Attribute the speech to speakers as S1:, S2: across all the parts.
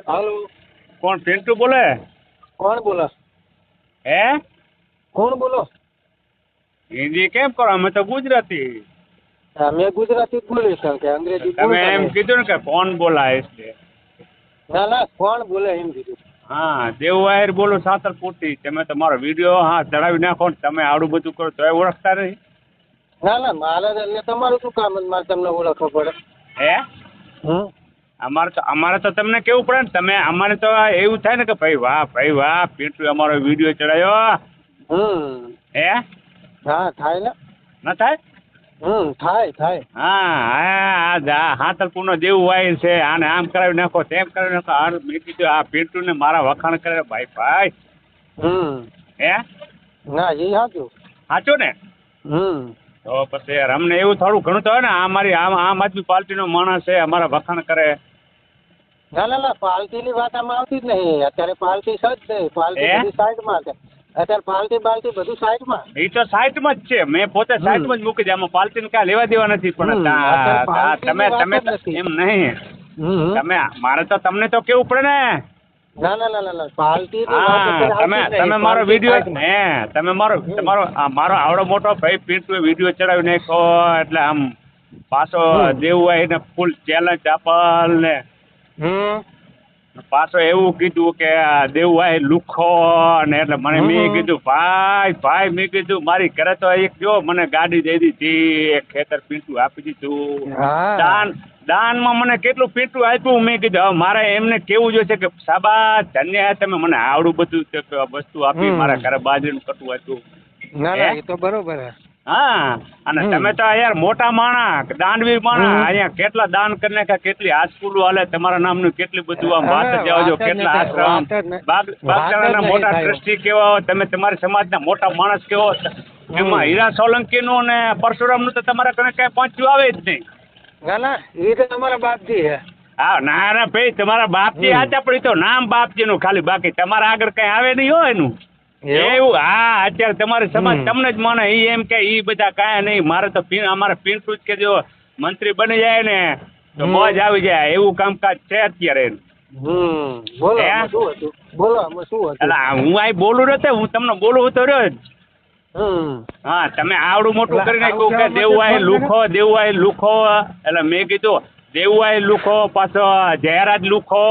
S1: હાલો,
S2: કોણ પિન્ટુ બોલે?
S1: કોણ બોલો?
S2: હે,
S1: કોણ બોલો?
S2: હિન્દી કેમ કરો? અમે તો ગુજરાતી.
S1: મેં ગુજરાતી જ બોલીશ કે અંગ્રેજી
S2: તમે
S1: બોલતા
S2: એમ
S1: નહીં.
S2: કીધું ને કે કોણ બોલાય છે?
S1: ના ના, કોણ બોલે એમ કીધું.
S2: હા, દેવવાયર બોલું સાતરપુરથી. તમે તમારો વિડીયો ચડાવી નાખો ને તમે આવડું બધું કરો તો ઓળખતા નહીં.
S1: ના ના, મારે એટલે તમારું શું કામ જ મારે તમને ઓળખવો પડે?
S2: હે,
S1: હમ
S2: અમારે તો તમને કેવું પડે ને. તમે અમારે તો એવું થાય ને કે ભાઈ વાહ પિન્ટુ અમારો વિડીયો ચડાવ્યો. હે,
S1: હા, થાય ને.
S2: ના થાય?
S1: થાય.
S2: હા, હાતરપુર નો દેવવાયર છે. આને આમ કરાવી નાખો, તેમ કરાવી નાખો. મેં કીધું આ પિન્ટુ ને મારા વખાણ કરે ભાઈ. હે,
S1: ના એ સાચું.
S2: સાચું ને? તો પછી યાર અમને એવું થોડું ઘણું તો હોય ને. આ મારી આમ આદમી પાર્ટીનો માણસ છે, અમારા વખાણ કરે.
S1: ના, પાર્ટીની વાત આમાં આવતી જ નહીં. અત્યારે પાર્ટી સજ નહીં. પાર્ટી બધી સાઈડમાં છે. અત્યારે પાર્ટી બધું સાઈડમાં.
S2: એ તો સાઈટમાં જ છે. મેં પોતે સાઈટમાં જ મૂકી દે. આમાં પાર્ટીને કાંઈ લેવા દેવા નથી. પણ તમે એમ નહીં. તમે મારે તો તમને તો કેવું પડે ને.
S1: ના, પાર્ટી
S2: તમે મારો વિડીયો તમે મારો આવડો મોટો ભાઈ પિન્ટુએ વિડીયો ચડાવી નાખ્યો એટલે આમ પાછો દેવું ને ફૂલ ચેલેન્જ આપલ ને પાછો એવું કીધું કે દેવું લુખો ને એટલે મેં કીધું ભાઈ મેં કીધું મારી ઘરે તો એક જો મને ગાડી દઈ દીધી, એક ખેતર પિન્ટુ આપી દીધું. દાનમાં મને કેટલું પિન્ટુ આપ્યું. મેં કીધું મારે એમને કેવું જોઈશે કે શાબાશ ધન્ય તમે મને આવડું બધું વસ્તુ આપી. મારા ઘરે બાજરીનું કટું હતું.
S1: ના એ તો બરોબર.
S2: હા, અને તમે તો યાર મોટા માણા, દાનવીર માણા. અહીંયા કેટલા દાન કરી નાખ્યા, કેટલી હાઈસ્કૂલો હાલે તમારા નામનું, કેટલી બધું આમ વાત જાવજો, કેટલા આશ્રમ, બાગચારાના મોટા ટ્રસ્ટી કેવા તમે, તમારી સમાજના મોટા માણસ કેવો. એમાં હીરા સોલંકીનું ને પરશુરામનું તો તમારા કને કઈ પહોંચ્યું આવે જ નહીં.
S1: ના એ તો તમારા બાપજી છે.
S2: હા, ના ભાઈ તમારા બાપજી આચા પડી તો નામ બાપજી નું ખાલી, બાકી તમારા આગળ કઈ આવે નહીં હોય એનું એવું. હા, અત્યારે તમારી સમાજ તમને જ માને. ઈ એમ કે ઈ બધા કાંઈ નહીં. મારે તો અમારે પિન્ટુ જ કે જો મંત્રી બની જાય ને તો મોજ આવી જાય એવું કામકાજ છે અત્યારે. હું આ બોલું રહ્યો, હું તમને બોલું તો રહ્યો જ. હા, તમે આવડું મોટું કરી નાખ્યું કે દેવવાય લુખો. એટલે મેં કીધું દેવવાય લુખો, પાછો જયરાજ લુખો.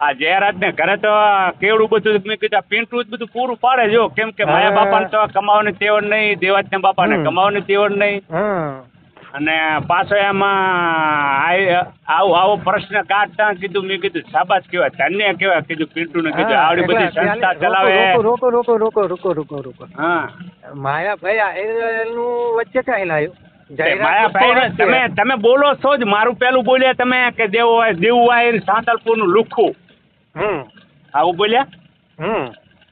S2: આ જયરાજ ને ઘરે તો કેવડું બધું મેં કીધું પિન્ટુ જ બધું પૂરું પાડે જો. કેમ કે માયા બાપાને તો કમાવાની તેવડ નહીં, દેવાજના બાપાને કમાવાની તેવડ નહીં. અને પાછો એમાં આવો પ્રશ્ન કાઢતા કીધું મેં કીધું શાબાશ કેવાય, ધન્ય કેવાય. કીધું પિન્ટુ ને કીધું આવડી બધી સંસ્થા ચલાવે.
S1: રોકો. હા, માયાભાઈ નું વચ્ચે કઈ લાવ્યું?
S2: માયાભાઈ તમે બોલો છો જ. મારું પેલું બોલ્યા તમે કે દેવવાયર સાંતલપુર નું લુખું આવું બોલ્યા.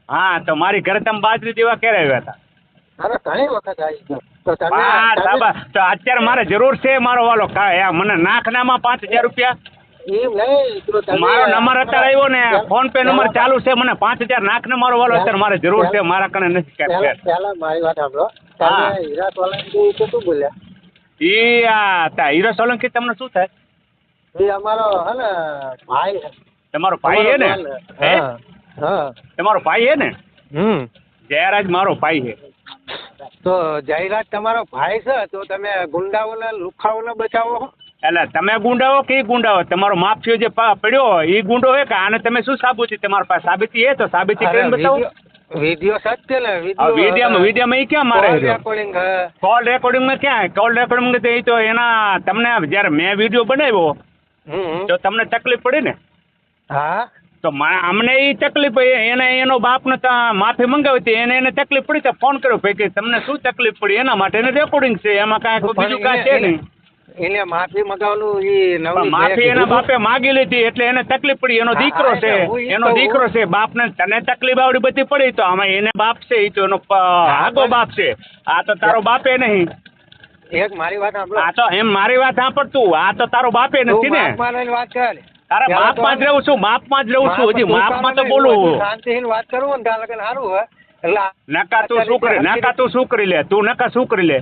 S2: હા, તો મારી ઘરે તમે બાજરી દેવા ક્યારે આવ્યા હતા?
S1: ઘણી વખત આવી.
S2: તો અત્યારે મારે જરૂર છે મારો વાલો મને નાખનામાં 5000 રૂપિયા. મારો નંબર અત્યારે આવ્યો ને, ફોન પે નંબર ચાલુ છે. મને 5000 નાખને મારો વાલો અત્યારે મારે જરૂર છે. મારા કને નથી.
S1: મારી વાત સાંભળો. હીરા સોલંકી શું બોલ્યા?
S2: હીરા સોલંકી તમને શું થાય?
S1: એ અમારો હે ને ભાઈ.
S2: તમારો ભાઈ હે ને? તમારો ભાઈ હે ને? જયરાજ મારો ભાઈ છે.
S1: તો જયરાજ તમારો ભાઈ છે તો તમે ગુંડાઓને લુખાઓને બચાવો.
S2: એટલે તમે ગુંડાઓ કે ગુંડાઓ? તમારો માફિયો જે પડ્યો એ ગુંડો હે કે આને તમે શું સાબિતી? તમારા પાસે સાબિતી હે તો સાબિતી કરીને બતાવો.
S1: વિડિયો સત્ય ને
S2: વિડીયોમાં એ ક્યાં મારે કોલ રેકોર્ડિંગ માં ક્યાં? કોલ રેકોર્ડિંગ એ તો એના તમને જયારે મેં વિડીયો બનાવ્યો તો તમને તકલીફ પડી ને.
S1: હા, તો
S2: અમને એ તકલીફ એનો બાપને માફી મંગાવી હતી. એને તકલીફ પડી તો ફોન કર્યો ભાઈ કે તમને શું તકલીફ પડી એના માટે રેકોર્ડિંગ છે. એમાં કાંઈ બીજું કાંઈ છે નહીં.
S1: એને માફી મંગાવવાનું
S2: માફી એના બાપે માગી લીધી એટલે એને તકલીફ પડી. એનો દીકરો છે. બાપને તને તકલીફ આવડી બધી પડી તો આમાં એને બાપ છે. એ તો એનો આગો બાપ છે. આ તો તારો બાપે નહીં.
S1: એક મારી વાત સાંભળો.
S2: આ તો એમ મારી વાત સાંભળતું. આ તો તારો બાપે નથી ને.
S1: વાત કરે.
S2: અરે માપમાં જ રહું છું. હજી માપમાં તો બોલું.
S1: શાંતિથી વાત કરું ને ત્યાં લગન સારું હોય.
S2: નકા તું શું કરી લે? તું નકા શું કરી લે?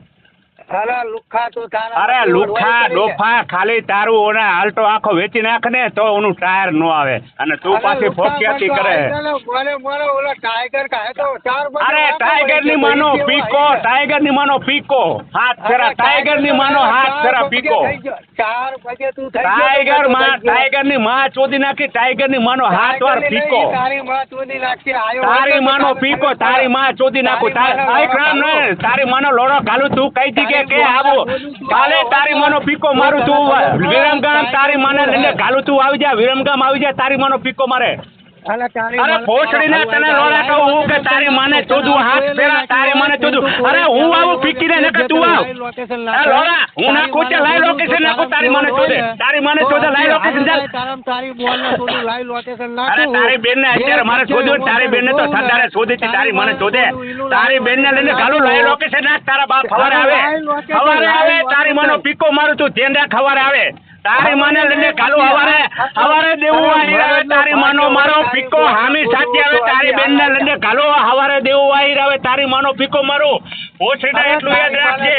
S1: અરે લુખ્ખા તું તારા
S2: અરે લુખા ડોફા ખાલી તારું ઓને હાલતો આખો વેચી નાખ ને તો ઓનું ટાયર નો આવે અને તું પાછી ફોકિયાતી કરે.
S1: મને ઓલા ટાઈગર કહે તો 4 બજે
S2: અરે ટાઈગર ની માનો પીકો, ટાઈગર ની માનો પીકો, હાથ ફેરા ટાઈગર ની માનો હાથ ફેરા પીકો.
S1: 4 બજે તું થઈ
S2: ટાઈગર ની માં ચોદી નાખી, ટાઈગર ની માનો હાથ વાર પીકો,
S1: તારી માં ચોદી નાખી આયો
S2: તારી માનો પીકો, તારી માં ચોદી નાખું, તારી માનો લોડો ઘાલું તું કઈ જગ્યાએ કે આવો કાલે તારી માનો પીકો મારું તું વિરમગામ, તારી માને લઈને ઘાલું તું આવી જા વિરમગામ આવી જા, તારી માનો પીકો મારે. અરે ભોસડીને તને લોડા કહું હું કે તારી માને ચોદું હાથ ફેરા, તારી માને ચોદું. અરે હું આવું પીકીને ને કે તું આવ લોડા હું નાખું છે લાઈવ લોકેશન નાખું, તારી માને ચોદે, તારી માને ચોદે લાઈવ લોકેશન ચાલ. અરે તારી બેન ને અત્યારે મારે શોધ્યું, તારી બેન ને તો સરદારે શોધી હતી, તારી મને શોધે, તારી બેન ને લઈને ગાલું લાઈવ લોકેશન નાખ, તારા બાપ સવારે આવે તારી માનો પીકો મારું તું ધ્યાન રાખ, સવારે આવે તારી માને લઈને ગાલું, હવારે દેવું આવી આવે, તારી માનો મારો પીકો હામી સાથે આવે, તારી બેન ને લઈને ગાલો હવારે દેવું આવી આવે, તારી માનો પીકો મારો ઓછીને એટલું યાદ રાખજે.